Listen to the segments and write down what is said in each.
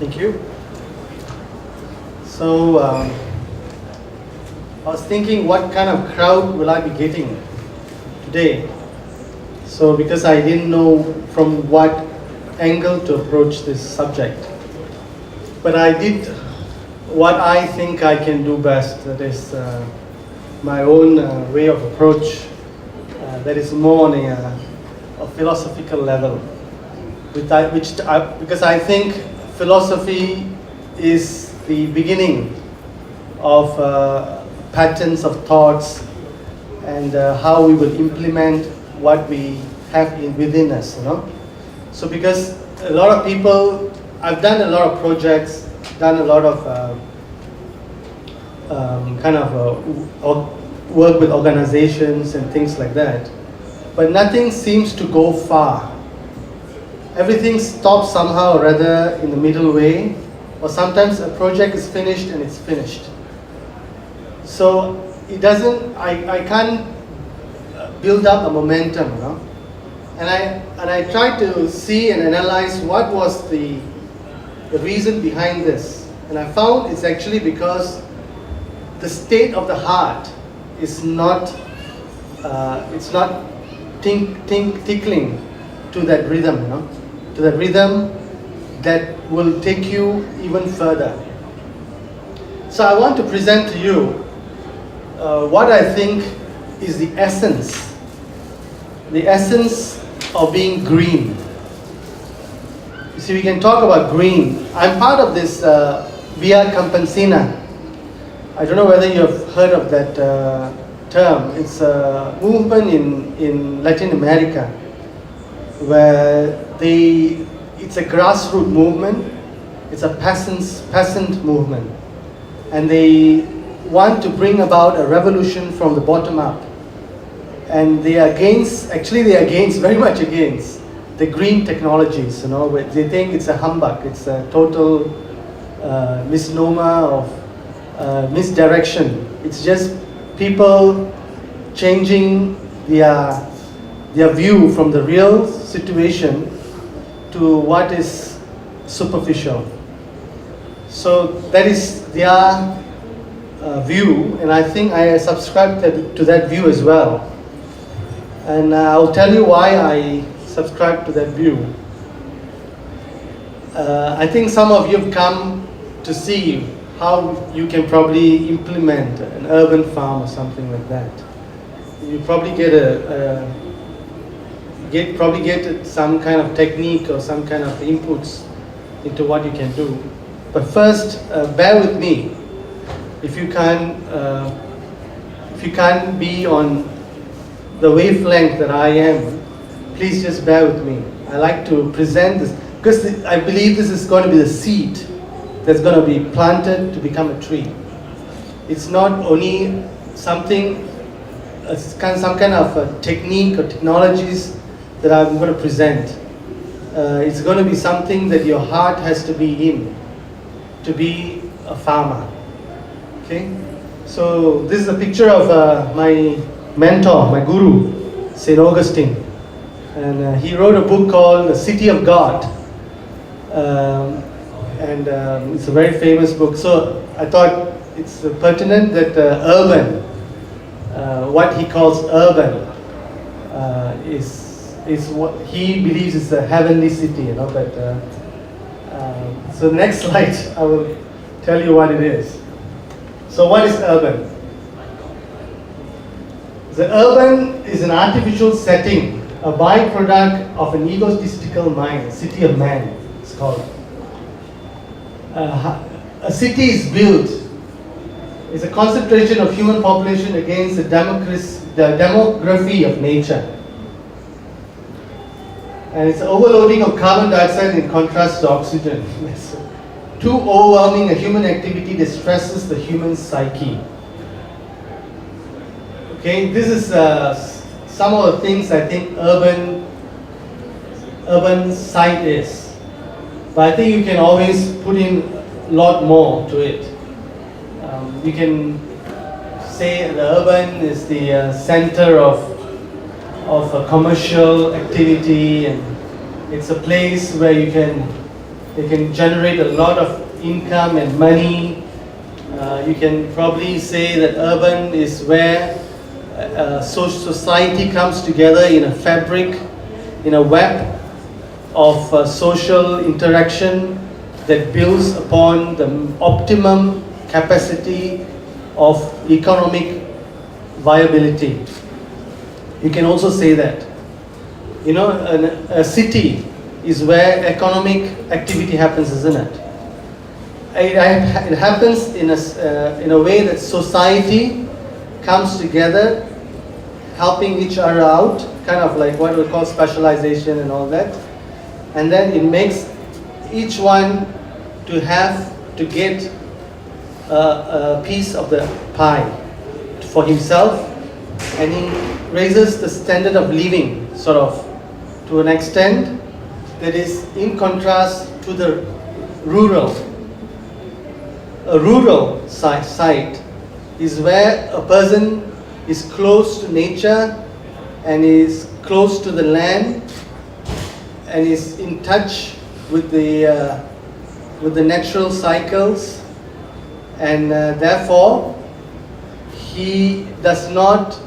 Thank you. So, I was thinking what kind of crowd will I be getting today? So, because I didn't know from what angle to approach this subject. But I did what I think I can do best, that is my own way of approach, that is more on a philosophical level. Because I think philosophy is the beginning of patterns of thoughts and how we will implement what we have within us, you know. So because a lot of people, I've done a lot of projects, done a lot of work with organizations and things like that, but nothing seems to go far. Everything stops somehow or rather in the middle way, or sometimes a project is finished and it's finished. So it doesn't, I can't build up a momentum, you know. And I tried to see and analyze what was the reason behind this. And I found it's actually because the state of the heart is not, it's not tickling to that rhythm, you know, to that rhythm that will take you even further. So I want to present to you what I think is the essence of being green. You see, we can talk about green. I'm part of this Via Campesina. I don't know whether you have heard of that term. It's a movement in Latin America where it's a grassroots movement. It's a peasant movement, and they want to bring about a revolution from the bottom up. And they are very much against the green technologies. You know, they think it's a humbug. It's a total misnomer of misdirection. It's just people changing their view from the real situation to what is superficial. So that is their view, and I think I subscribe to that view as well. And I'll tell you why I subscribe to that view. I think some of you have come to see how you can probably implement an urban farm or something like that. You probably get some kind of technique or some kind of inputs into what you can do. But first, bear with me. If you can't be on the wavelength that I am, please just bear with me. I like to present this because I believe this is going to be the seed that's going to be planted to become a tree. It's not only something, some kind of a technique or technologies that I'm going to present. It's going to be something that your heart has to be in to be a farmer. Okay? So this is a picture of my mentor, my guru, St. Augustine. And he wrote a book called The City of God. And it's a very famous book. So I thought it's pertinent that urban, what he calls urban, is what he believes is a heavenly city, you know. But so the next slide, I will tell you what it is. So what is urban? The urban is an artificial setting, a byproduct of an egotistical mind, city of man, it's called. A city is built, it's a concentration of human population against the demography of nature. And it's overloading of carbon dioxide in contrast to oxygen. Too overwhelming a human activity that stresses the human psyche. Okay, this is some of the things I think urban site is. But I think you can always put in a lot more to it. You can say the urban is the center of a commercial activity, and it's a place where you can They can generate a lot of income and money. You can probably say that urban is where society comes together in a fabric, in a web of social interaction that builds upon the optimum capacity of economic viability. You can also say that. You know, a city is where economic activity happens, isn't it? It happens in a way that society comes together, helping each other out, kind of like what we call specialization and all that. And then it makes each one to have to get a piece of the pie for himself, and he raises the standard of living, sort of, to an extent that is in contrast to the rural. A rural site is where a person is close to nature and is close to the land and is in touch with the natural cycles, and therefore he does not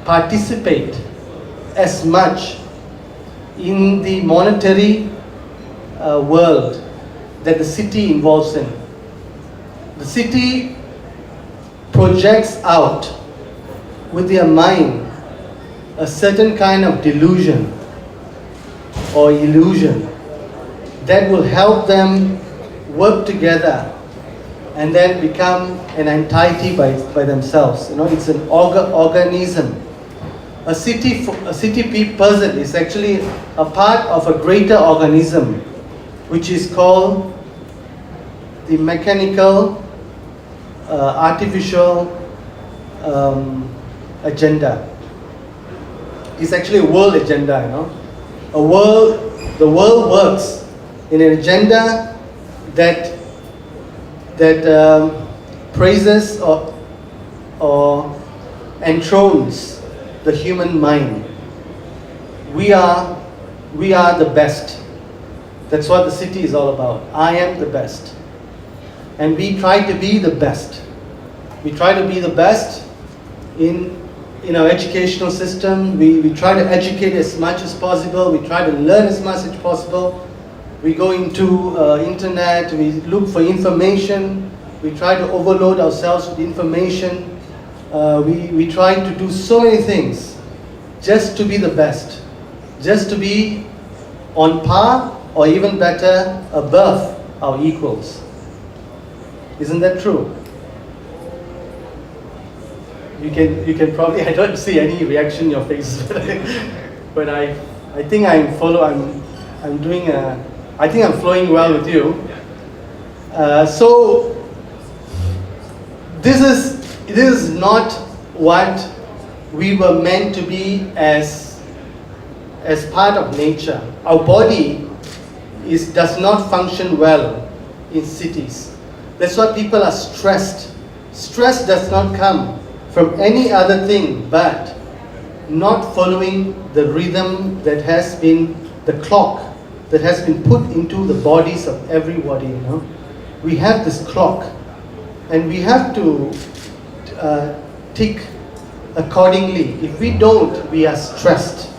participate as much in the monetary world that the city involves in. The city projects out with their mind a certain kind of delusion or illusion that will help them work together and then become an entity by themselves. You know, it's an organism. A city person is actually a part of a greater organism, which is called the mechanical, artificial agenda. It's actually a world agenda, you know. The world works in an agenda that praises or enthrones the human mind. We are the best. That's what the city is all about. I am the best. And we try to be the best. We try to be the best in our educational system. We try to educate as much as possible. We try to learn as much as possible. We go into internet, we look for information. We try to overload ourselves with information. We try to do so many things just to be the best, just to be on par or even better, above our equals. Isn't that true? You can probably, I don't see any reaction in your face, but I think I think I'm flowing well with you. So this is not what we were meant to be as part of nature. Our body does not function well in cities. That's why people are stressed. Stress does not come from any other thing but not following the rhythm that has been, the clock that has been put into the bodies of everybody, you know. We have this clock and we have to tick accordingly. If we don't, we are stressed.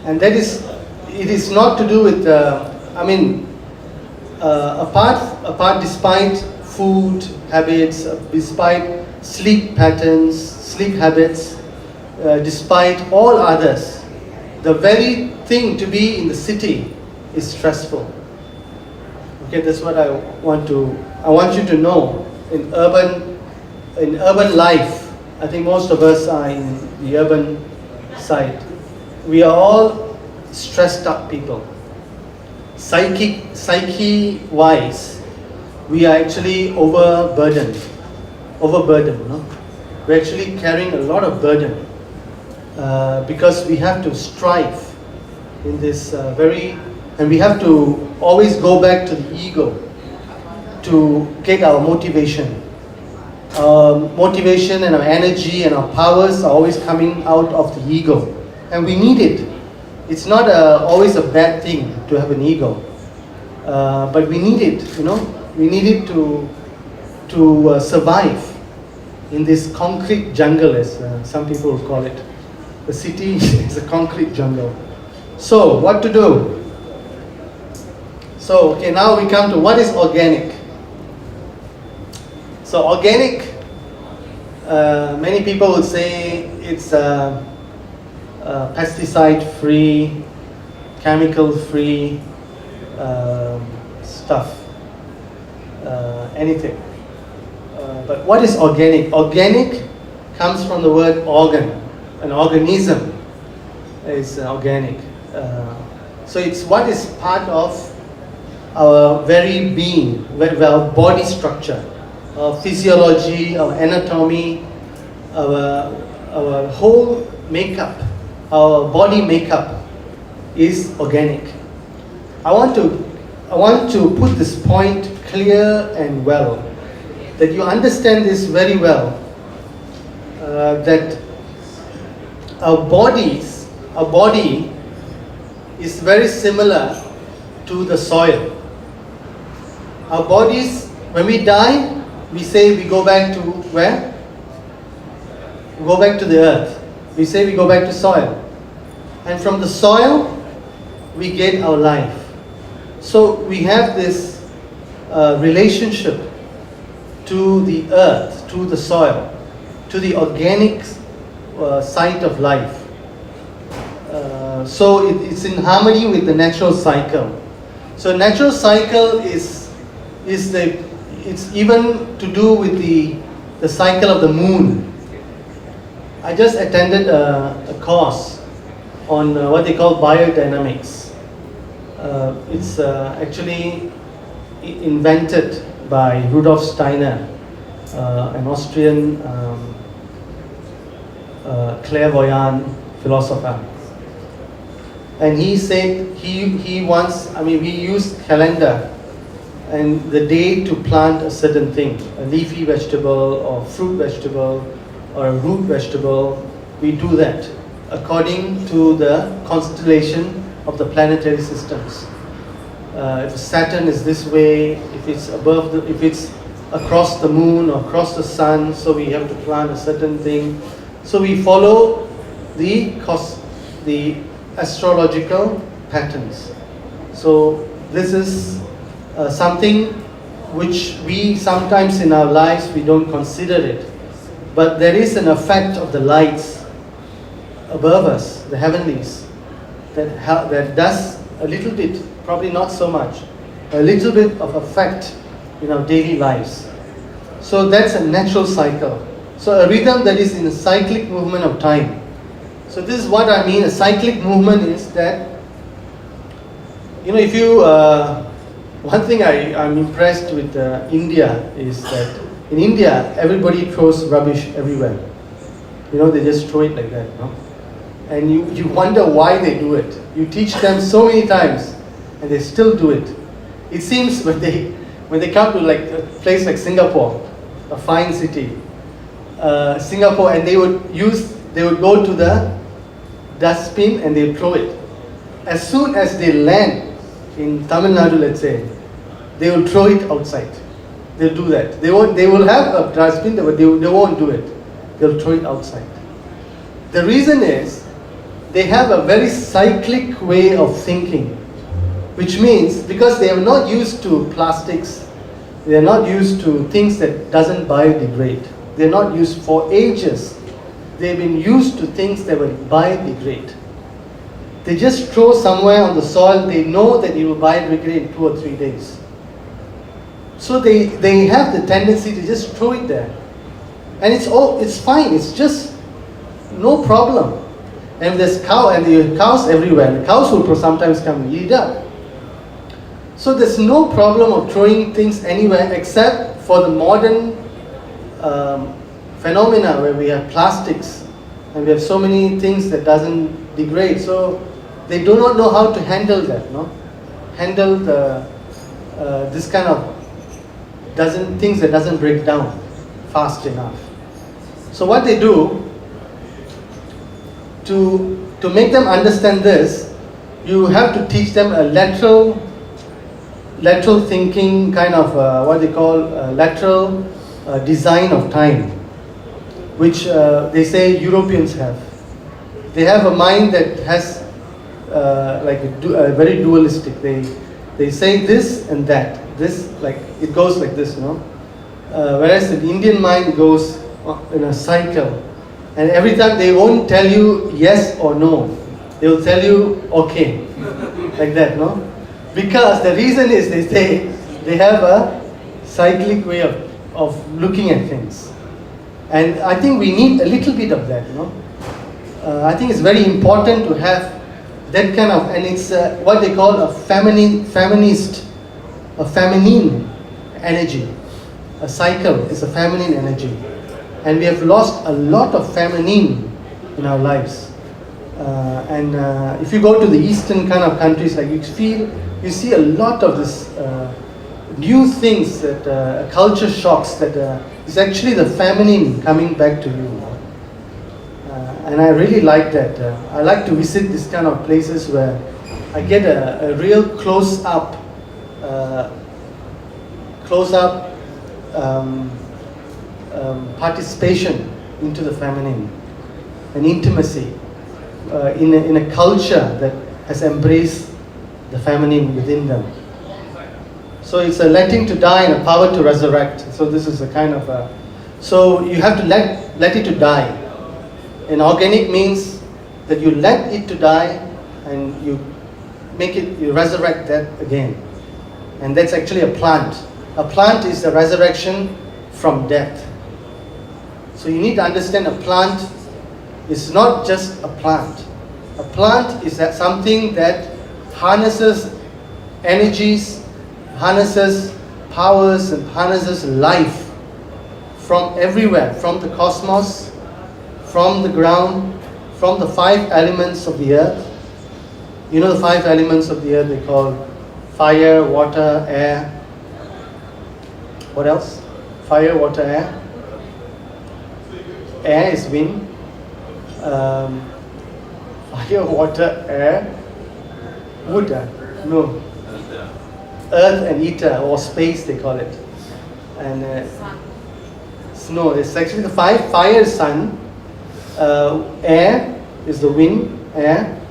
And it is not to do with, apart despite food habits, despite sleep patterns, sleep habits, despite all others, the very thing to be in the city is stressful. Okay, that's what I want you to know. In urban life, I think most of us are in the urban side. We are all stressed up people. Psyche-wise, we are actually overburdened. No? We're actually carrying a lot of burden because we have to strive in this and we have to always go back to the ego to get our motivation. Motivation and our energy and our powers are always coming out of the ego, and we need it. It's not always a bad thing to have an ego. but we need it, we need it to survive in this concrete jungle, as some people would call it. The city is a concrete jungle. So, what to do? So, okay, now we come to what is organic. So, organic, many people would say it's pesticide-free, chemical-free stuff, anything. But what is organic? Organic comes from the word organ. An organism is organic. So it's what is part of our very being, our body structure, our physiology, our anatomy, our whole makeup, our body makeup is organic. I want to put this point clear and well, that you understand this very well, that our body is very similar to the soil. Our bodies, when we die, we say we go back to where? We go back to the earth. We say we go back to soil. And from the soil, we get our life. So we have this relationship to the earth, to the soil, to the organic side of life. So it's in harmony with the natural cycle. So natural cycle is it's even to do with the cycle of the moon. I just attended a course on what they call biodynamics. It's actually invented by Rudolf Steiner, an Austrian clairvoyant philosopher. And he said he used calendar and the day to plant a certain thing, a leafy vegetable or fruit vegetable or a root vegetable. We do that according to the constellation of the planetary systems. If Saturn is this way, if it's if it's across the moon or across the sun, so we have to plant a certain thing. So we follow the astrological patterns. So this is something which we sometimes in our lives we don't consider it, but there is an effect of the lights above us, the heavenlies, that does a little bit, probably not so much, a little bit of effect in our daily lives. So that's a natural cycle. So a rhythm that is in a cyclic movement of time. So this is what I mean. A cyclic movement is that, if you, one thing I'm impressed with India is that in India, everybody throws rubbish everywhere. They just throw it like that, And you wonder why they do it. You teach them so many times, and they still do it. It seems when they come to like a place like Singapore, a fine city, Singapore, and they would go to the dustbin and they would throw it. As soon as they land in Tamil Nadu, let's say, they will throw it outside. They'll do that. They will have a dustbin, but they won't do it. They'll throw it outside. The reason is they have a very cyclic way of thinking, which means because they are not used to plastics, they are not used to things that doesn't biodegrade. They're not used for ages. They've been used to things that will biodegrade. They just throw somewhere on the soil, they know that it will biodegrade in 2 or 3 days. So they have the tendency to just throw it there. And it's fine, it's just no problem. And there's cows everywhere, and the cows will sometimes come and eat it up. So there's no problem of throwing things anywhere except for the modern phenomena where we have plastics and we have so many things that doesn't degrade. So they do not know how to handle that, handle this kind of things that doesn't break down fast enough. So what they do to make them understand this, you have to teach them a lateral lateral thinking, kind of what they call lateral design of time, which they say Europeans have. They have a mind that has like a very dualistic. They say this and that. This, like, it goes like this, you know. Whereas the Indian mind goes in a cycle, and every time they won't tell you yes or no. They will tell you okay, like that, no? Because the reason is they say they have a cyclic way of looking at things. And I think we need a little bit of that, you know. I think it's very important to have that kind of, and it's what they call a feminine energy. A cycle is a feminine energy. And we have lost a lot of feminine in our lives. If you go to the eastern kind of countries, like you see a lot of this new things that culture shocks that is actually the feminine coming back to you. And I really like that. I like to visit this kind of places where I get a real close-up participation into the feminine, an intimacy in a culture that has embraced the feminine within them. So it's a letting to die and a power to resurrect. So this is a kind of so you have to let it to die. And organic means that you let it to die and you resurrect that again. And that's actually a plant. A plant is a resurrection from death. So you need to understand a plant is not just a plant. A plant is something that harnesses energies, harnesses powers, and harnesses life from everywhere, from the cosmos, from the ground, from the 5 elements of the earth. You know the 5 elements of the earth they call fire, water, air. What else? Fire, water, air. Air is wind. Fire, water, air. Wood, no. Earth and ether, or space they call it. And snow. It's actually the 5. Fire is sun. Air is the wind, air.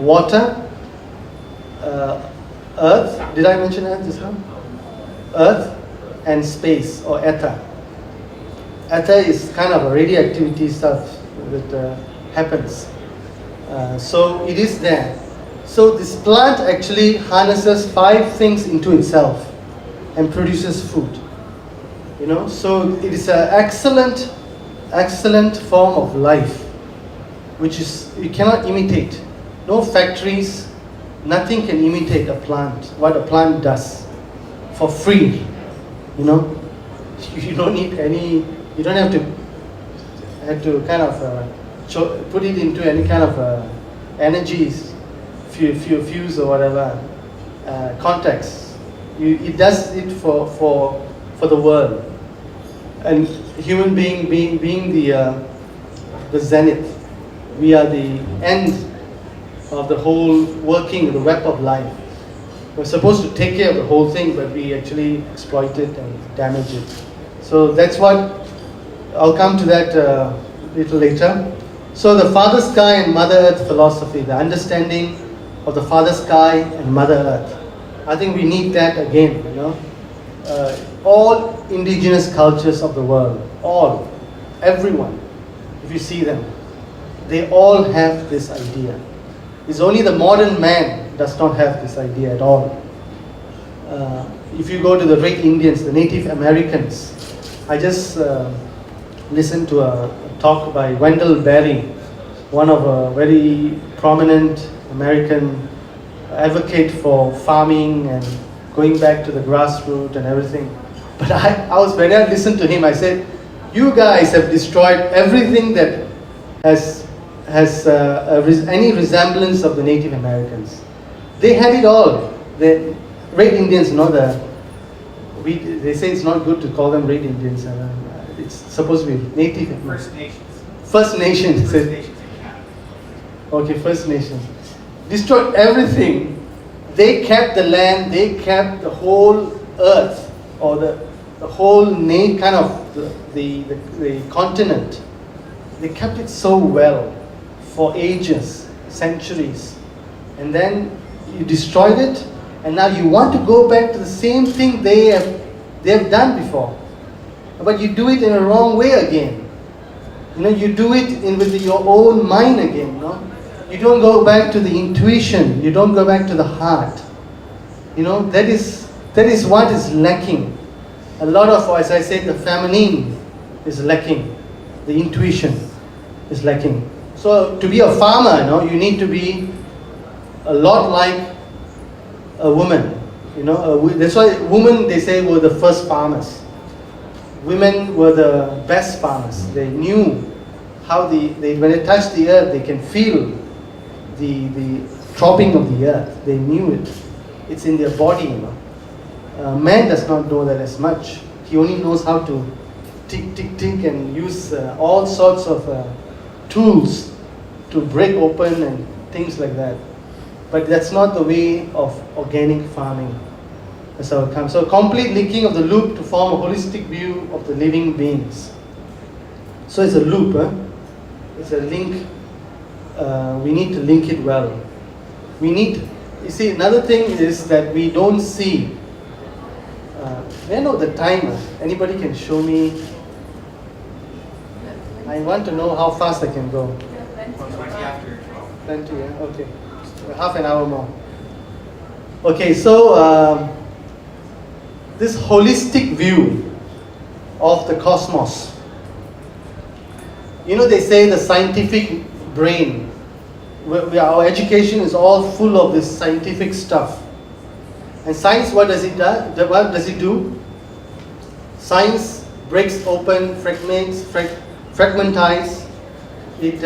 Water. Earth. Did I mention earth just now? Earth and space, or ether. Ether is kind of a radioactivity stuff that happens. So it is there. So this plant actually harnesses 5 things into itself and produces food. You know, so it is an excellent form of life, which is you cannot imitate. No factories, nothing can imitate a plant. What a plant does for free. You know, you don't need any. You don't have to kind of put it into any kind of energies, fuse or whatever context. It does it for the world, and human being being the zenith. We are the end of the whole working, the web of life. We're supposed to take care of the whole thing, but we actually exploit it and damage it. So that's what. I'll come to that a little later. So the Father Sky and Mother Earth philosophy, the understanding of the Father Sky and Mother Earth. I think we need that again, you know. All indigenous cultures of the world, everyone, if you see them, they all have this idea. It's only the modern man does not have this idea at all. If you go to the Red Indians, the Native Americans, I just listened to a talk by Wendell Berry, one of a very prominent American advocate for farming and going back to the grassroots and everything. But when I listened to him, I said, you guys have destroyed everything that has any resemblance of the Native Americans. They had it all. The Red Indians, they say it's not good to call them Red Indians. It's supposed to be Native. First Nations. First Nations. First Nations. Okay, First Nations. Destroyed everything they kept the land, they kept the whole earth, or the whole kind of the continent. They kept it so well for ages, centuries. And then you destroyed it, and now you want to go back to the same thing they have done before. But you do it in a wrong way again. You do it with your own mind again. You don't go back to the intuition. You don't go back to the heart. That is what is lacking. A lot of, as I said, the feminine is lacking. The intuition is lacking. So to be a farmer, you need to be a lot like a woman. That's why women, they say, were the first farmers. Women were the best farmers. They knew how when they touch the earth, they can feel the throbbing of the earth. They knew it. It's in their body. Man does not know that as much. He only knows how to tick, tick, tick, and use all sorts of tools to break open and things like that. But that's not the way of organic farming. That's how it comes. So complete linking of the loop to form a holistic view of the living beings. So it's a loop. It's a link. We need to link it well. You see, another thing is that we don't see. May I know the time? Anybody can show me? I want to know how fast I can go. 20 after 12. Plenty, yeah? Okay. Half an hour more. Okay, so this holistic view of the cosmos. They say the scientific brain, our education is all full of this scientific stuff. And science, what does it do? What does it do? Science breaks open, fragmentize, it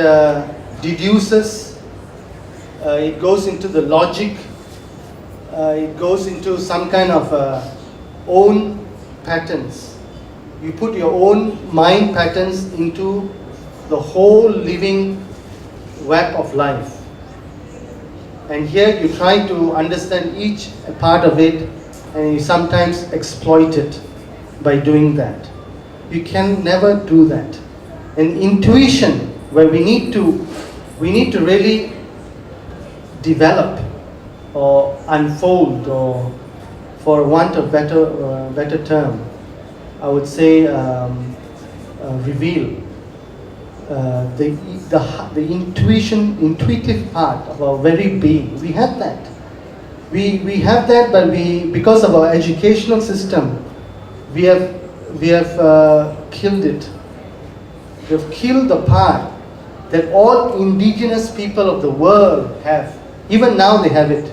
deduces, it goes into the logic, it goes into some kind of own patterns. You put your own mind patterns into the whole living web of life. And here you try to understand each part of it, and you sometimes exploit it by doing that. You can never do that. And intuition, where we need to really develop or unfold, or for want of better term, I would say reveal the intuitive part of our very being. We have that. We have that, but because of our educational system, we have killed it. We have killed the part that all indigenous people of the world have. Even now they have it.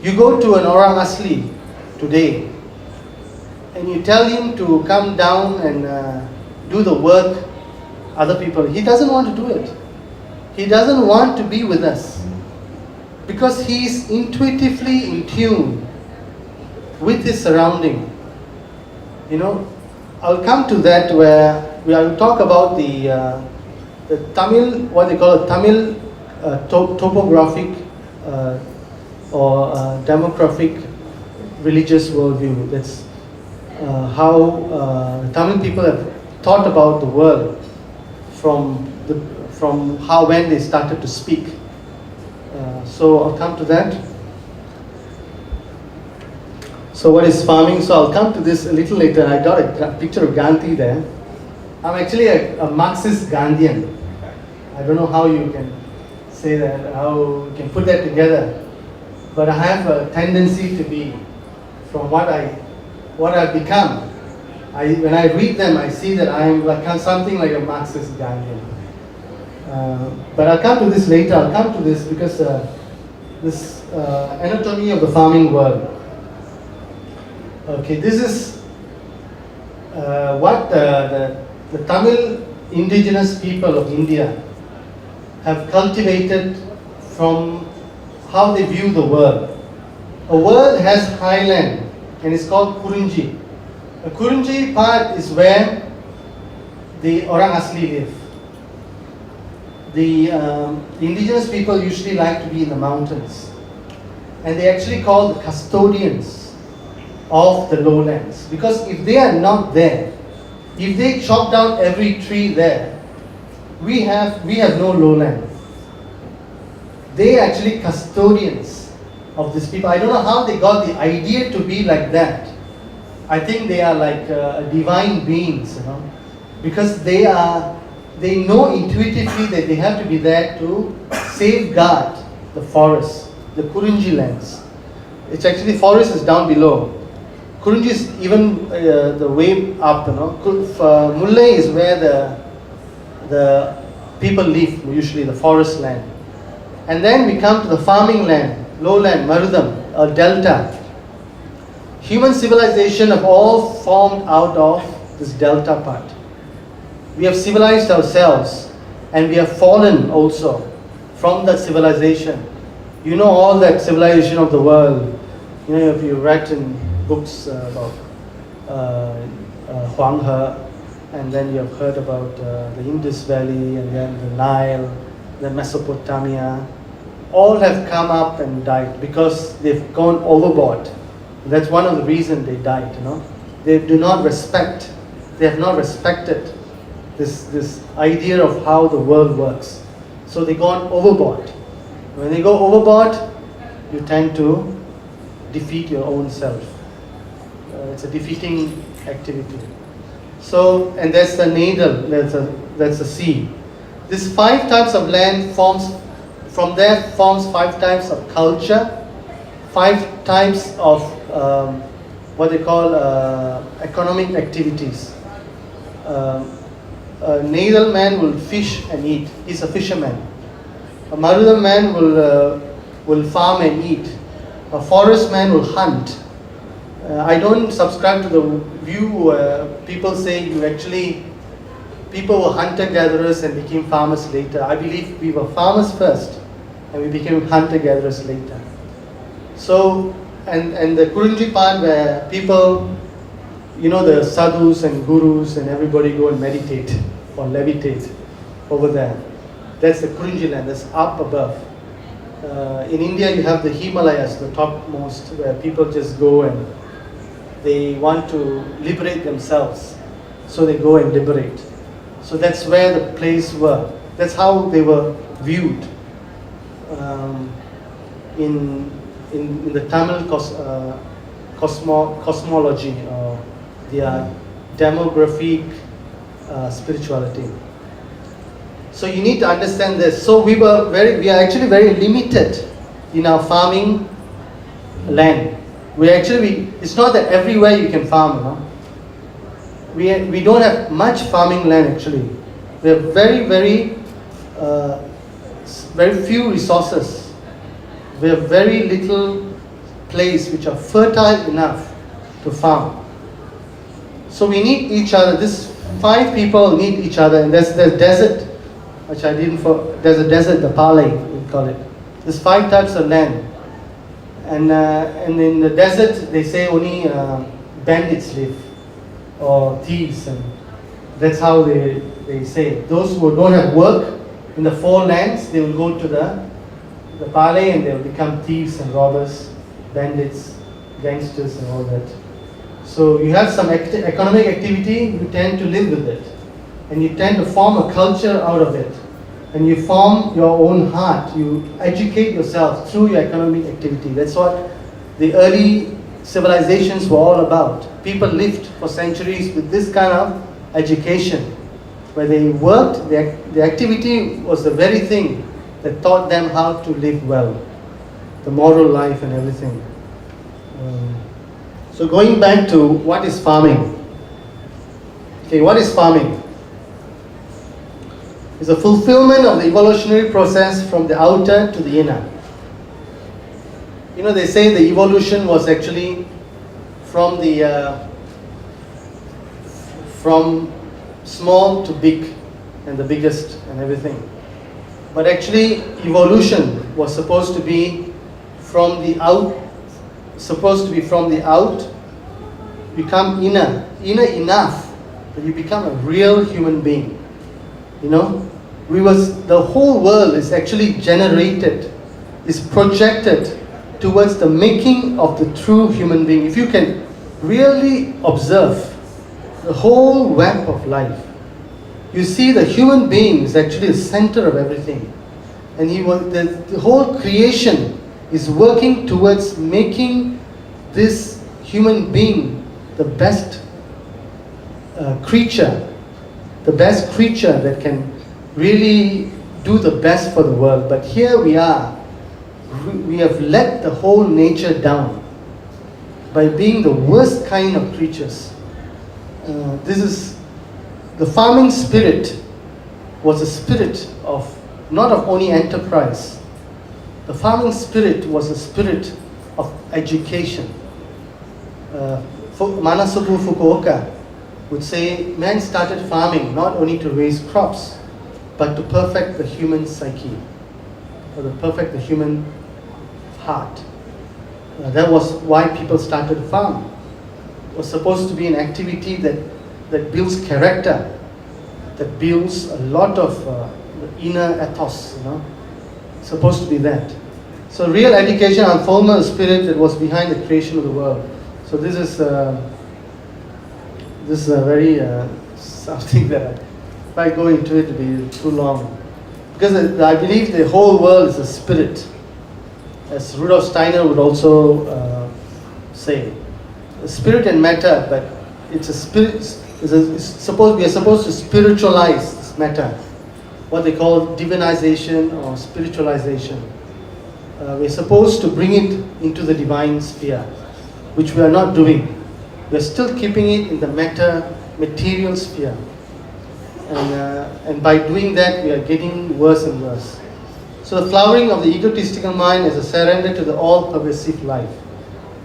You go to an Orang Asli today, and you tell him to come down and do the work other people. He doesn't want to do it. He doesn't want to be with us because he's intuitively in tune with his surrounding. I'll come to that where I will talk about the Tamil, what they call a Tamil topographic or demographic religious worldview. That's how the Tamil people have thought about the world from when they started to speak. So I'll come to that. So what is farming? So I'll come to this a little later. I got a picture of Gandhi there. I'm actually a Marxist Gandhian. I don't know how you can say that, how you can put that together. But I have a tendency to be, from what I've become. When I read them, I see that I am like something like a Marxist Gandhian. But I'll come to this later. I'll come to this because this anatomy of the farming world. Okay, this is what the Tamil indigenous people of India have cultivated from how they view the world. A world has highland and it's called Kurunji. The Kurunji part is where the Orang Asli live. The indigenous people usually like to be in the mountains. and they actually called the custodians of the lowlands. Because if they are not there, if they chop down every tree there, we have no lowland. They are actually custodians of these people. I don't know how they got the idea to be like that. I think they are like divine beings, because they know intuitively that they have to be there to safeguard the forest, the Kurunji lands. It's actually, forest is down below. Kurunji is even the way up, Mullai is where the people live, usually the forest land. And then we come to the farming land, lowland, Marudam, or delta. Human civilization have all formed out of this delta part. We have civilized ourselves, and we have fallen also from that civilization. You know all that civilization of the world. If you read in books about Huang He, and then you have heard about the Indus Valley, and then the Nile, the Mesopotamia, all have come up and died because they've gone overboard. That's one of the reasons they died. They have not respected this idea of how the world works. So they gone overboard. When they go overboard, you tend to defeat your own self. It's a defeating activity. So, and that's the nadal, that's a sea. This 5 types of land forms 5 types of culture, 5 types of what they call economic activities. A nadal man will fish and eat. He's a fisherman. A Marudam man will farm and eat. A forest man will hunt. I don't subscribe to the view where people say people were hunter-gatherers and became farmers later. I believe we were farmers first and we became hunter-gatherers later. So, and the Kurunji part where people, the sadhus and gurus and everybody go and meditate or levitate over there. That's the Kurunji land, that's up above. In India you have the Himalayas, the topmost, where people just go and they want to liberate themselves. So they go and liberate. So that's where the place were. That's how they were viewed in the Tamil cosmology, or their demographic spirituality. So you need to understand this. So we are actually very limited in our farming land. It's not that everywhere you can farm. We don't have much farming land actually. We have very, very, very few resources. We have very little place which are fertile enough to farm. So we need each other. These 5 people need each other, and there's the desert, which there's a desert, the Palay, we call it. There's 5 types of land. And in the desert, they say only bandits live, or thieves, and that's how they say. Those who don't have work in the 4 lands, they will go to the Palay and they will become thieves and robbers, bandits, gangsters and all that. So you have some economic activity, you tend to live with it. And you tend to form a culture out of it. And you form your own heart. You educate yourself through your economic activity. That's what the early civilizations were all about. People lived for centuries with this kind of education, where they worked, the activity was the very thing that taught them how to live well, the moral life and everything. So going back to what is farming. Okay, what is farming? It's a fulfillment of the evolutionary process from the outer to the inner. They say the evolution was actually from from small to big, and the biggest and everything. But actually, evolution was supposed to be from the out, become inner enough that you become a real human being. The whole world is actually generated, is projected towards the making of the true human being. If you can really observe the whole web of life, you see the human being is actually the center of everything. And the whole creation is working towards making this human being the best creature that can really do the best for the world. But here we are, we have let the whole nature down by being the worst kind of creatures. This is the farming spirit was a spirit of not of only enterprise. The farming spirit was a spirit of education. Manasobu Fukuoka would say man started farming not only to raise crops, but to perfect the human psyche, or to perfect the human heart. That was why people started farm. It was supposed to be an activity that builds character, that builds a lot of the inner ethos, It's supposed to be that. So real education unfoldment of spirit that was behind the creation of the world. So this is a very something that if I go into it, it'll be too long. Because I believe the whole world is a spirit. As Rudolf Steiner would also say, the spirit and matter, but it's a spirit. We are supposed to spiritualize this matter, what they call divinization or spiritualization. We're supposed to bring it into the divine sphere, which we are not doing. We're still keeping it in the material sphere. And by doing that, we are getting worse and worse. So the flowering of the egotistical mind is a surrender to the all-pervasive life.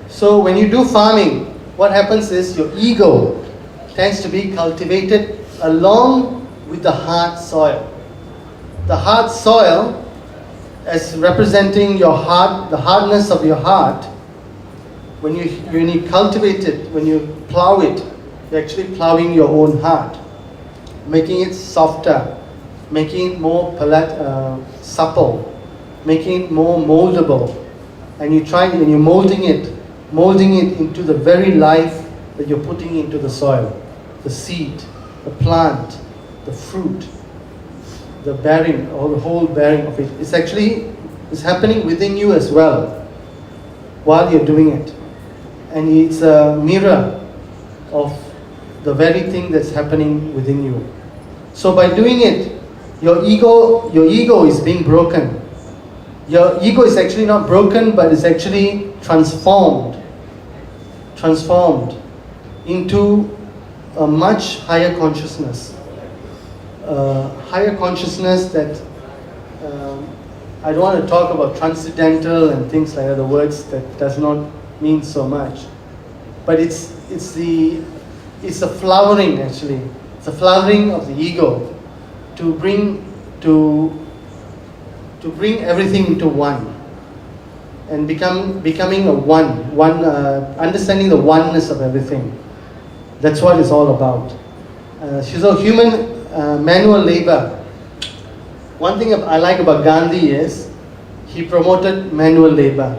So when you do farming, what happens is your ego tends to be cultivated along with the hard soil. The hard soil, as representing your heart, the hardness of your heart, when you cultivate it, when you plow it, you're actually plowing your own heart, making it softer, making it more supple, making it more moldable. And you're molding it into the very life that you're putting into the soil. The seed, the plant, the fruit, the bearing, or the whole bearing of it. It's happening within you as well while you're doing it. And it's a mirror of the very thing that's happening within you. So by doing it, your ego is being broken. Your ego is actually not broken, but it's actually transformed into a much higher consciousness. Higher consciousness that I don't want to talk about transcendental and things like that, the words that does not mean so much. But it's a flowering actually. It's a flowering of the ego to bring everything into one, and becoming a one, understanding the oneness of everything. That's what it's all about. So human manual labor. One thing I like about Gandhi is he promoted manual labor.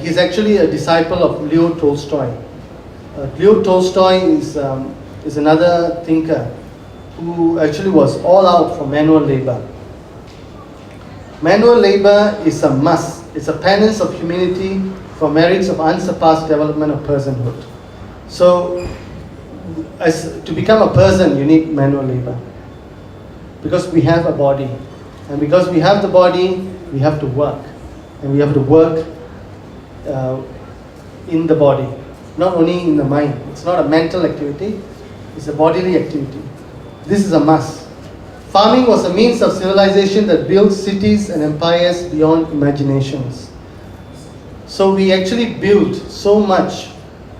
He's actually a disciple of Leo Tolstoy. Leo Tolstoy is another thinker who actually was all out for manual labor. Manual labor is a must. It's a penance of humility for merits of unsurpassed development of personhood. So, to become a person, you need manual labor. Because we have a body. And because we have the body, we have to work. And we have to work in the body, not only in the mind. It's not a mental activity, it's a bodily activity. This is a must. Farming was a means of civilization that built cities and empires beyond imaginations. So we actually built so much.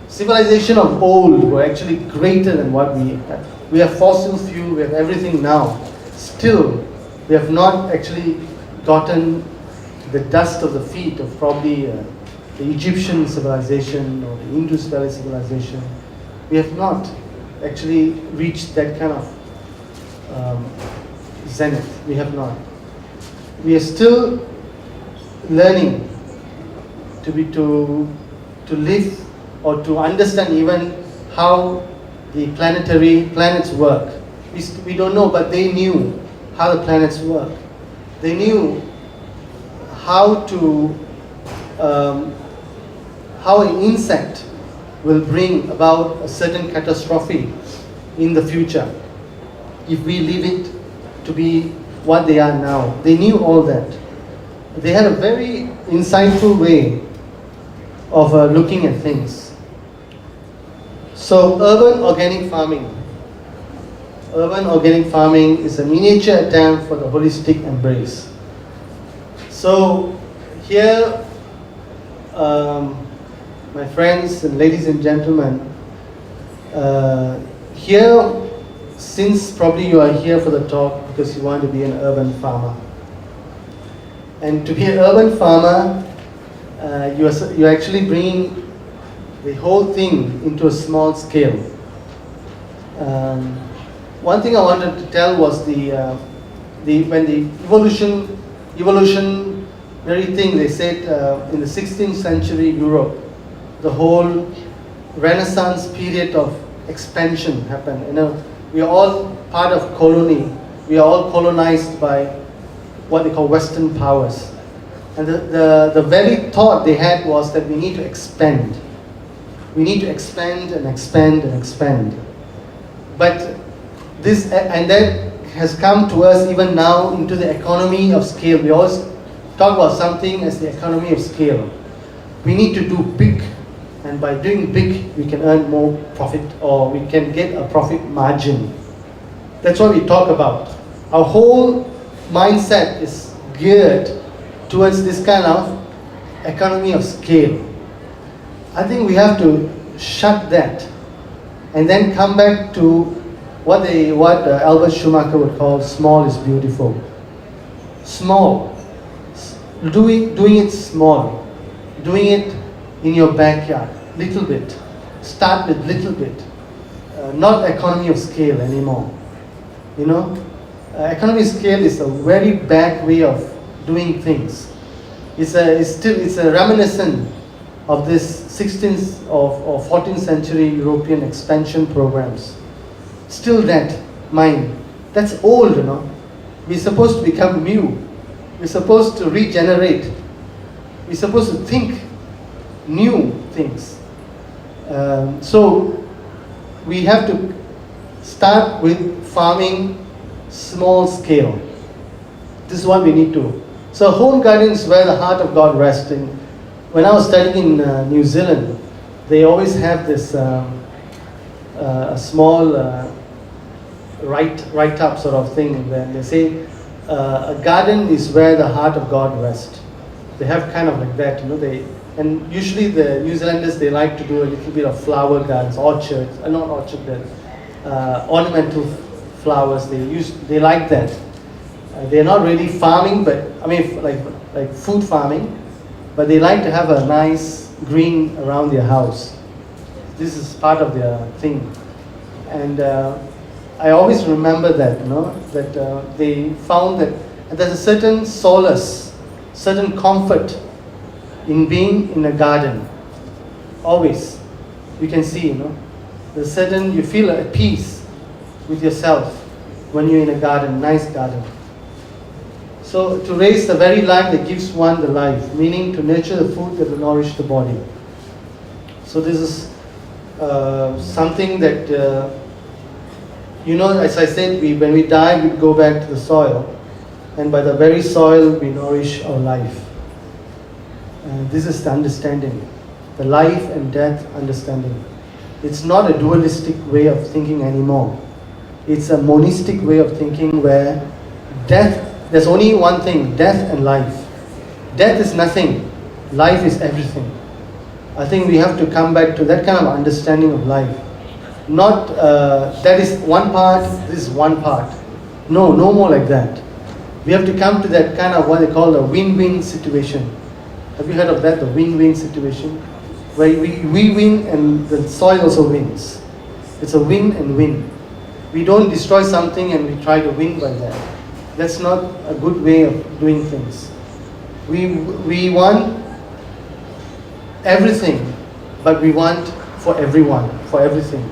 Civilization of old were actually greater than what we have. We have fossil fuel, we have everything now. Still, we have not actually gotten the dust of the feet of probably the Egyptian civilization or the Indus Valley civilization. We have not actually reached that kind of zenith. We have not. We are still learning to live or to understand even how the planets work. We don't know, but they knew how the planets work. They knew how an insect will bring about a certain catastrophe in the future if we leave it to be what they are now. They knew all that. They had a very insightful way of looking at things. So urban organic farming. Urban organic farming is a miniature attempt for the holistic embrace. So here, my friends and ladies and gentlemen, here, since probably you are here for the talk because you want to be an urban farmer. And to be an urban farmer, you're actually bringing the whole thing into a small scale. One thing I wanted to tell was when the evolutionary thing, they said in the 16th century Europe, the whole Renaissance period of expansion happened. You know, we are all part of colony. We are all colonized by what they call Western powers. And the very thought they had was that we need to expand. We need to expand and expand and expand. But this, and that has come to us even now into the economy of scale. We always talk about something as the economy of scale. We need to do big. And by doing big, we can earn more profit, or we can get a profit margin. That's what we talk about. Our whole mindset is geared towards this kind of economy of scale. I think we have to shut that and then come back to what Albert Schumacher would call small is beautiful. Small. Doing it small. Doing it in your backyard, little bit. Start with little bit. Not economy of scale anymore. You know, economy of scale is a very bad way of doing things. It's a reminiscent of this 16th or 14th century European expansion programs. Still that mind. That's old, you know. We're supposed to become new. We're supposed to regenerate. We're supposed to think new things. So we have to start with farming small scale. This is what we need to. So home garden is where the heart of God rests. And when I was studying in New Zealand, they always have this a small write-up sort of thing. Where they say a garden is where the heart of God rests. They have kind of like that, you know. And usually the New Zealanders, they like to do a little bit of flower gardens, orchards, not orchard, but ornamental flowers. They like that. They're not really farming, but I mean like food farming, but they like to have a nice green around their house. This is part of their thing. And I always remember that, you know, that they found that there's a certain solace, certain comfort in being in a garden. Always. You can see, you know, there's certain, you feel at peace with yourself when you're in a garden, nice garden. So to raise the very life that gives one the life, meaning to nurture the food that will nourish the body. So this is something that, you know, as I said, when we die, we go back to the soil. And by the very soil, we nourish our life. This is the understanding, the life and death understanding. It's not a dualistic way of thinking anymore. It's a monistic way of thinking where death, there's only one thing, death and life. Death is nothing, life is everything. I think we have to come back to that kind of understanding of life. Not, that is one part, this is one part. No more like that. We have to come to that kind of what they call a win-win situation. Have you heard of that, the win-win situation? Where we win and the soil also wins. It's a win and win. We don't destroy something and we try to win by that. That's not a good way of doing things. We want everything, but we want for everyone, for everything.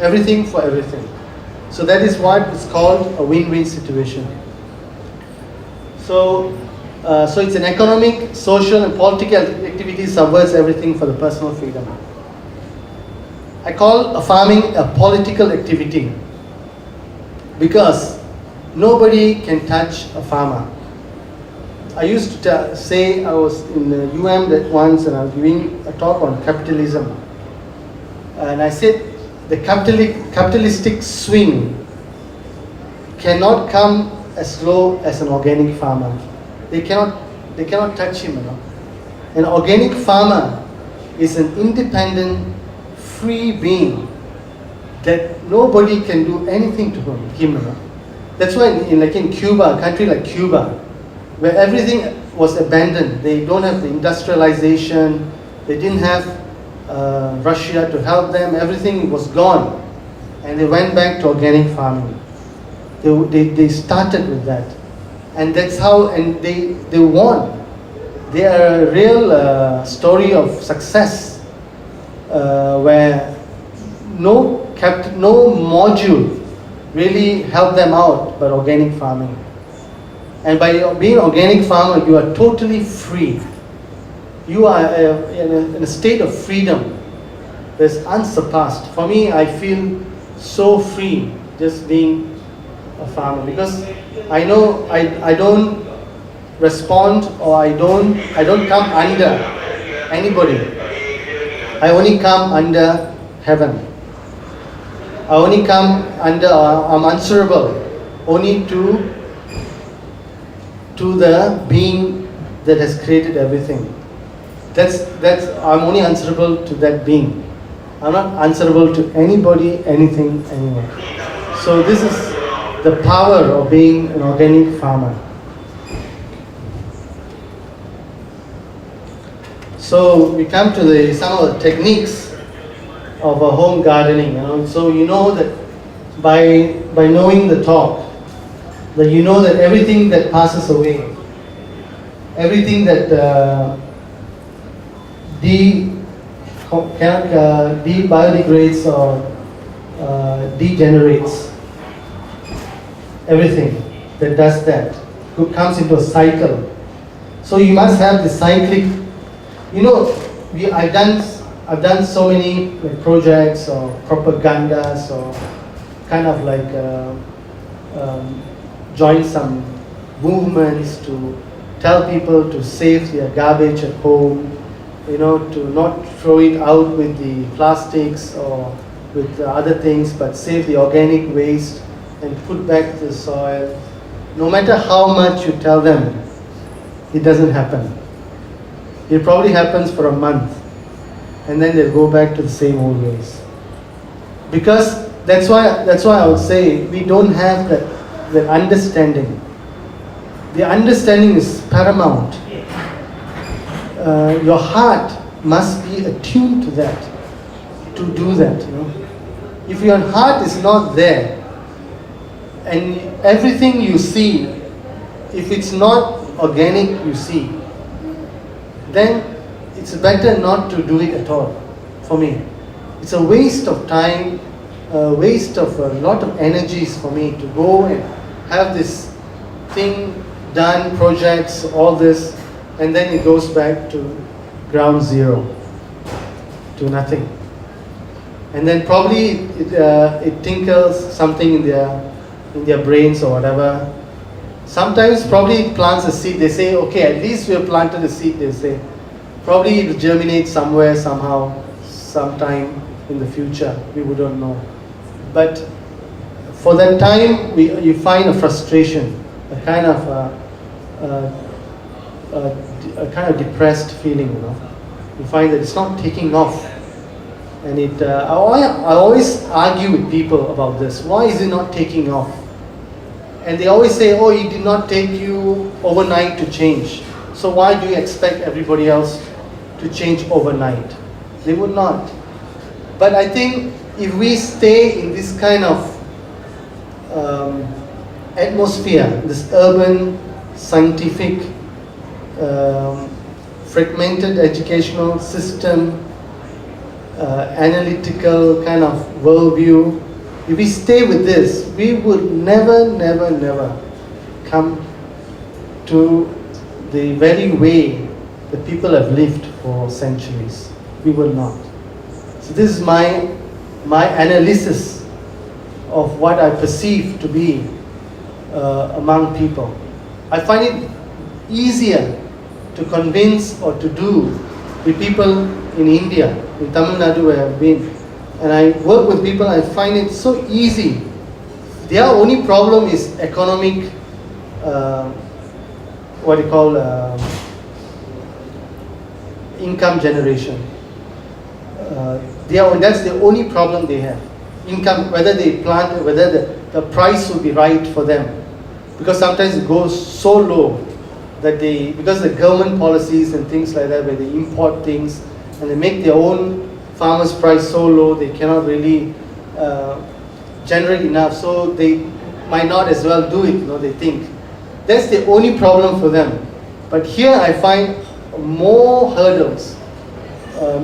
Everything for everything. So that is what is called a win-win situation. So it's an economic, social and political activity subverts everything for the personal freedom. I call farming a political activity because nobody can touch a farmer. I used to say, I was in the that once and I was giving a talk on capitalism. And I said the capitalistic swing cannot come as low as an organic farmer. They cannot touch him. An organic farmer is an independent, free being that nobody can do anything to him. That's why in Cuba, a country like Cuba, where everything was abandoned, they don't have the industrialization, they didn't have Russia to help them, everything was gone, and they went back to organic farming. They started with that, and that's how, and they won. They are a real story of success, where no module really helped them out but organic farming. And by being organic farmer, you are totally free. You are in a state of freedom that's unsurpassed. For me, I feel so free just being a farmer, because I know I don't respond, or I don't come under anybody. I only come under heaven. I only come under, I'm answerable only to the being that has created everything. I'm only answerable to that being. I'm not answerable to anybody, anything, anyone. So this is the power of being an organic farmer. So we come to some of the techniques of a home gardening. So you know that by knowing the talk, that you know that everything that passes away, everything that biodegrades or degenerates, everything that does that comes into a cycle. So you must have the cyclic. I've done so many projects or propagandas or kind of join some movements to tell people to save their garbage at home, to not throw it out with the plastics or with the other things, but save the organic waste and put back the soil. No matter how much you tell them, it doesn't happen. It probably happens for a month, and then they'll go back to the same old ways. Because that's why I would say we don't have that understanding. The understanding is paramount. Your heart must be attuned to that, to do that. If your heart is not there, and everything you see, if it's not organic, you see, then it's better not to do it at all. For me, it's a waste of time, a waste of a lot of energies for me to go and have this thing done, projects, all this, and then it goes back to ground zero, to nothing. And then probably it tinkles something in their brains or whatever. Sometimes probably it plants a seed. They say, okay, at least we have planted a seed, they say. Probably it will germinate somewhere, somehow, sometime in the future. We wouldn't know. But for that time, you find a frustration, a kind of depressed feeling. You find that it's not taking off. And I always argue with people about this. Why is it not taking off? And they always say, oh, it did not take you overnight to change. So why do you expect everybody else to change overnight? They would not. But I think if we stay in this kind of atmosphere, this urban, scientific fragmented educational system, analytical kind of worldview. If we stay with this, we would never come to the very way that people have lived for centuries. We will not. So this is my analysis of what I perceive to be among people. I find it easier to convince or to do with people in India, in Tamil Nadu where I've been, and I work with people, I find it so easy. Their only problem is economic, income generation. That's the only problem they have. Income, whether they plant, whether the price will be right for them. Because sometimes it goes so low that because the government policies and things like that, where they import things and they make their own farmers' price so low, they cannot really generate enough, so they might not as well do it, they think. That's the only problem for them. But here I find more hurdles,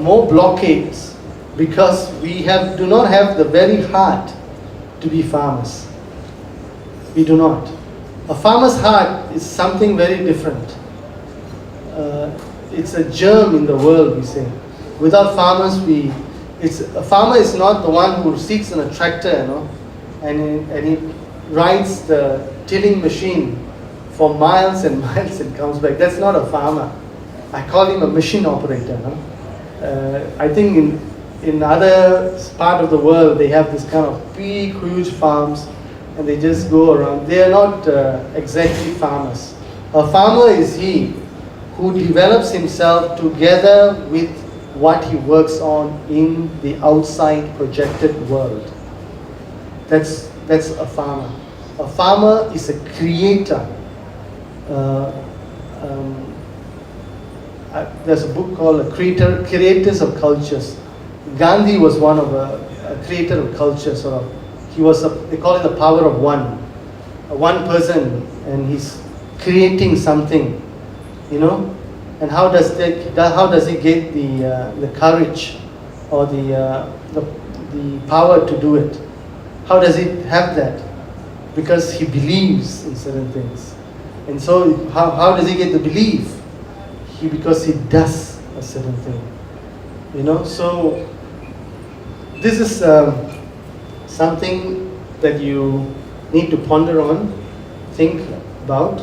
more blockades, because we do not have the very heart to be farmers. We do not. A farmer's heart is something very different. It's a germ in the world, we say. Without farmers, a farmer is not the one who sits in a tractor, and he rides the tilling machine for miles and miles and comes back. That's not a farmer. I call him a machine operator. I think in other part of the world, they have this kind of big, huge farms, and they just go around. They are not exactly farmers. A farmer is he who develops himself together with what he works on in the outside projected world. That's a farmer. A farmer is a creator. There's a book called Creators of Cultures. Gandhi was one of a creator of culture, sort of. They call it the power of one. One person, and he's creating something, And how does he get the courage or the power to do it? How does he have that? Because he believes in certain things. And so how does he get the belief? Because he does a certain thing. So this is something that you need to ponder on, think about.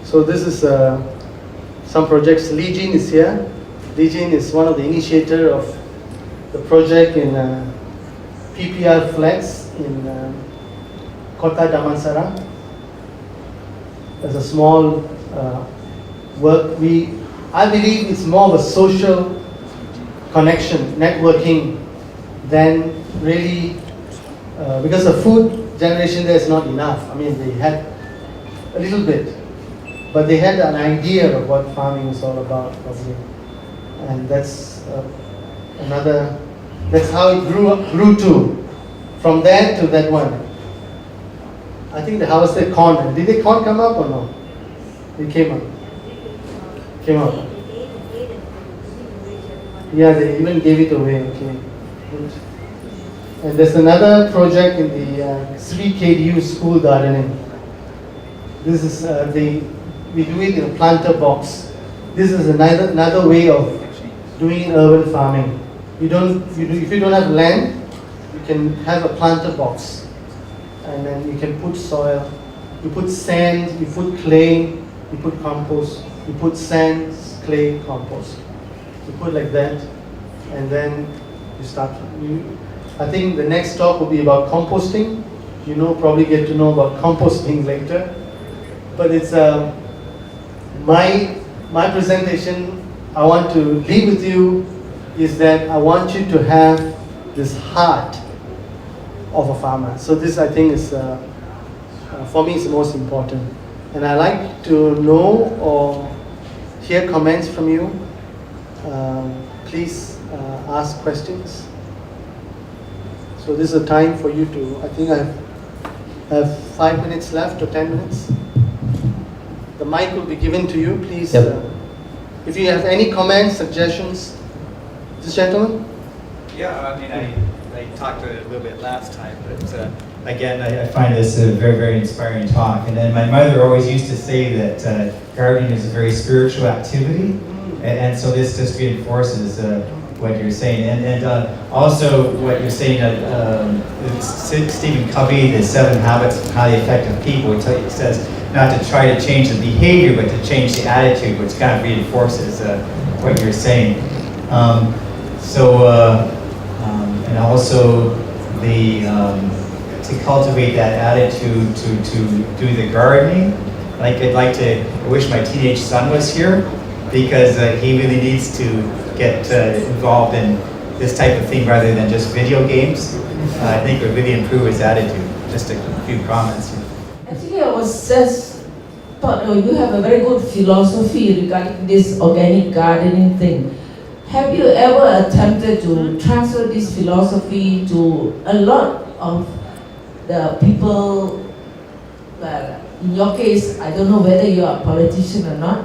So this is some projects. Lee Jin is here. Lee Jin is one of the initiator of the project in PPR Flex in Kota Damansara. There's a small work. I believe it's more of a social connection, networking, than really, because the food generation there is not enough. I mean, they had a little bit, but they had an idea of what farming is all about, probably. And that's that's how it grew to. From there to that one. I think they harvested corn. Did the corn come up or no? It came up. Came up. Yeah, they even gave it away. Okay. Good. And there's another project in the Sri KDU school gardening. This is we do it in a planter box. This is another way of doing urban farming. If you don't have land, you can have a planter box, and then you can put soil. You put sand, you put clay, you put compost. You put sand, clay, compost. You put like that, and then you start. I think the next talk will be about composting. Probably get to know about composting later. But it's my presentation. I want to leave with you is that I want you to have this heart of a farmer. So this, I think, is for me, is the most important. And I like to know or hear comments from you. Please ask questions. So this is a time for you to, I think I have 5 minutes left or 10 minutes. the mic will be given to you. Please, Yep. if you have any comments, suggestions, this gentleman. Yeah, I mean, I talked a little bit last time, but Again, I find this a very, very inspiring talk. And then my mother always used to say that gardening is a very spiritual activity. And so this just reinforces what you're saying. And also what you're saying, Stephen Covey, the 7 Habits of Highly Effective People, it says not to try to change the behavior, but to change the attitude, which kind of reinforces what you're saying. And also to cultivate that attitude to do the gardening. I'd like to, I wish my teenage son was here, because he really needs to get involved in this type of thing rather than just video games. I think it would really improve his attitude. Just a few comments. Actually, I was just thought, you have a very good philosophy regarding this organic gardening thing. Have you ever attempted to transfer this philosophy to a lot of the people? Well, in your case, I don't know whether you are a politician or not.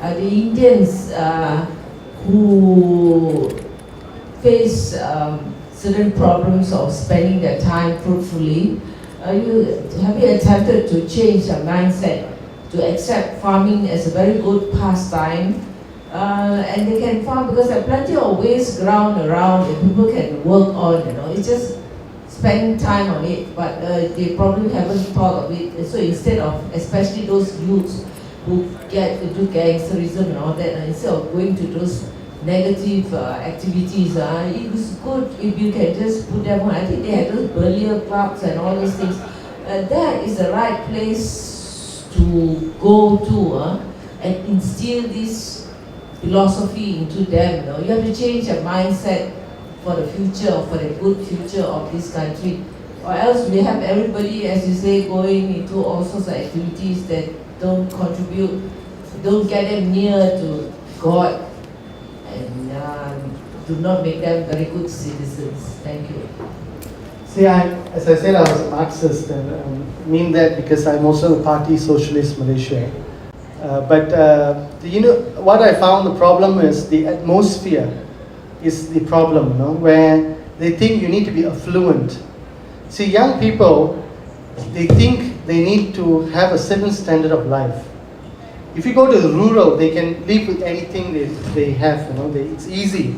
The Indians who face certain problems of spending their time fruitfully, have you attempted to change your mindset to accept farming as a very good pastime? And they can farm because there are plenty of waste ground around that people can work on, it's just spending time on it, but they probably haven't thought of it. So instead of, especially those youths who get into gangsterism and all that, instead of going to those negative activities, it was good if you can just put them on. I think they had those burlier clubs and all those things. That is the right place to go to and instill this philosophy into them. You have to change your mindset for the future, for the good future of this country. Or else we have everybody, as you say, going into all sorts of activities that don't contribute, don't get them near to God, and do not make them very good citizens. Thank you. See, as I said, I was a Marxist, and I mean that because I'm also a Party Socialist Malaysia. What I found the problem is the atmosphere is the problem, where they think you need to be affluent. See, young people, they think they need to have a certain standard of life. If you go to the rural, they can live with anything they have, it's easy.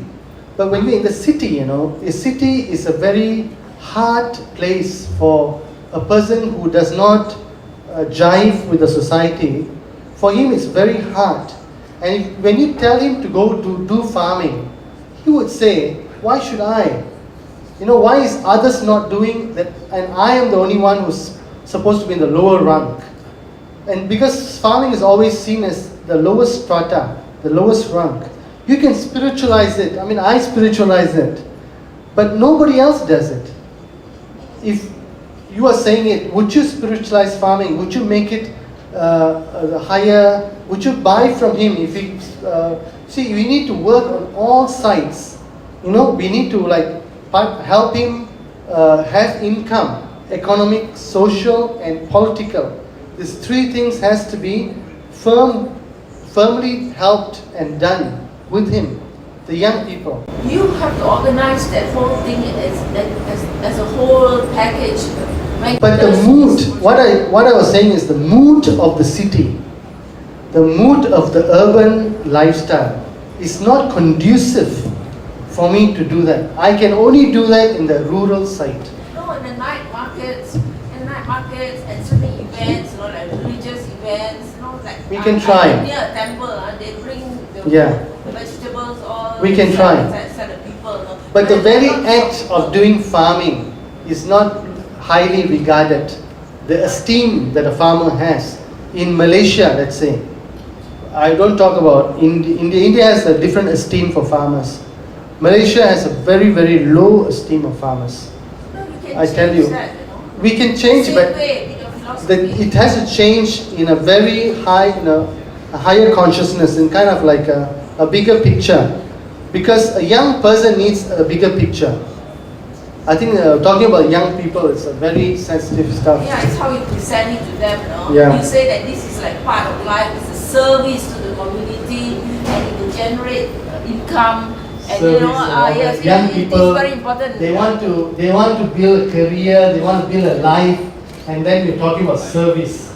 But when you're in the city, a city is a very hard place for a person who does not jive with the society. For him, it's very hard. And when you tell him to go to do farming, he would say, why should I? Why is others not doing that and I am the only one who's supposed to be in the lower rank? And because farming is always seen as the lowest strata, the lowest rank, you can spiritualize it. I spiritualize it, but nobody else does it. If you are saying it, would you spiritualize farming? Would you make it higher? Would you buy from him? If he, see, we need to work on all sides. We need to help him have income, economic, social, and political. These 3 things has to be firmly helped and done with him, the young people. You have to organize that whole thing as a whole package. But the mood, what I was saying is the mood of the city, the mood of the urban lifestyle is not conducive for me to do that. I can only do that in the rural side. No, in the night markets and certain events, like religious events, we can try. Near a temple, they bring the vegetables all. We can try. People, But the very act of doing farming is not highly regarded. The esteem that a farmer has in Malaysia, let's say. I don't talk about India. India has a different esteem for farmers. Malaysia has a very, very low esteem of farmers. I tell you. We can change, but it has to change in a very high, a higher consciousness, in kind of like a bigger picture. Because a young person needs a bigger picture. I think talking about young people is a very sensitive stuff. Yeah, it's how you present it to them, no? Yeah. You say that this is like part of life, it's a service to the community, and it will generate income. And Service and all yes, that. Young people, it's very important. they want to build a career, they want to build a life, and then you're talking about service.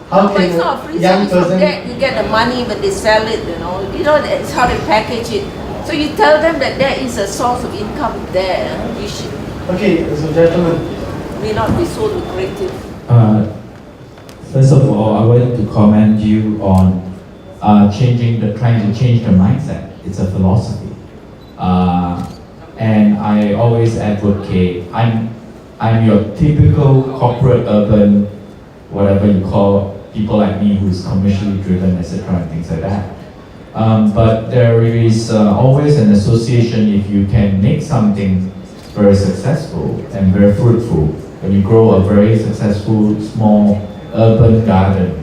How But can it's not a free young service. person? You get the money when they sell it, that's how they package it. So you tell them that there is a source of income there, which Okay, so gentlemen, may not be so lucrative. First of all, I want to commend you on trying to change the mindset. It's a philosophy, and I always advocate. I'm your typical corporate urban, whatever you call people like me who's commercially driven, etc., and things like that. But there is always an association if you can make something very successful and very fruitful. When you grow a very successful small urban garden,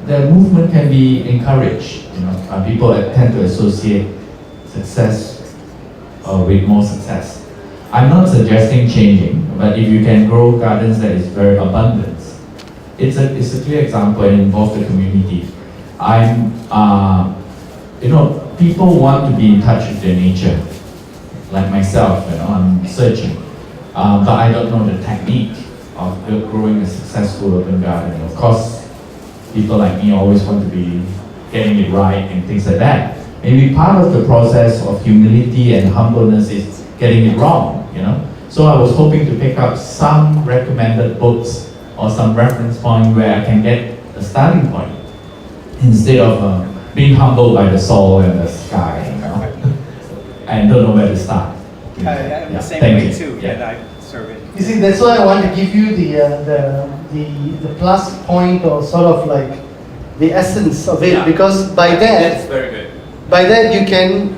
the movement can be encouraged. People tend to associate success with more success. I'm not suggesting changing, but if you can grow gardens that is very abundant, it's a clear example and involve the community. People want to be in touch with their nature. Like myself, I'm searching, but I don't know the technique of growing a successful urban garden. Of course, people like me always want to be getting it right and things like that. Maybe part of the process of humility and humbleness is getting it wrong, So I was hoping to pick up some recommended books or some reference point where I can get a starting point instead of being humbled by the soil and the sky, and don't know where to start. I'm the same Thank way you. too, Yeah. and I serve it. you see, that's why I want to give you the plus point, or sort of like the essence of it, Yeah. because by That's that very good. you can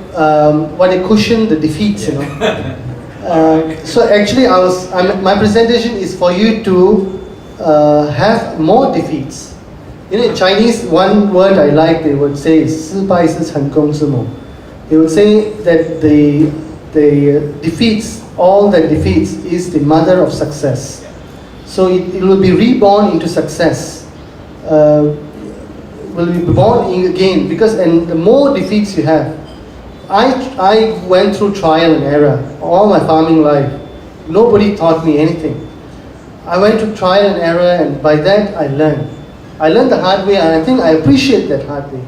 cushion the defeats, So actually, my presentation is for you to have more defeats. In Chinese, one word I like, they would say is 失败是成功之母. They would say that the defeats, all the defeats is the mother of success. So it will be reborn into success. Will be born again, and the more defeats you have. I went through trial and error all my farming life. Nobody taught me anything. I went through trial and error, and by that I learned. I learned the hard way, and I think I appreciate that hard way.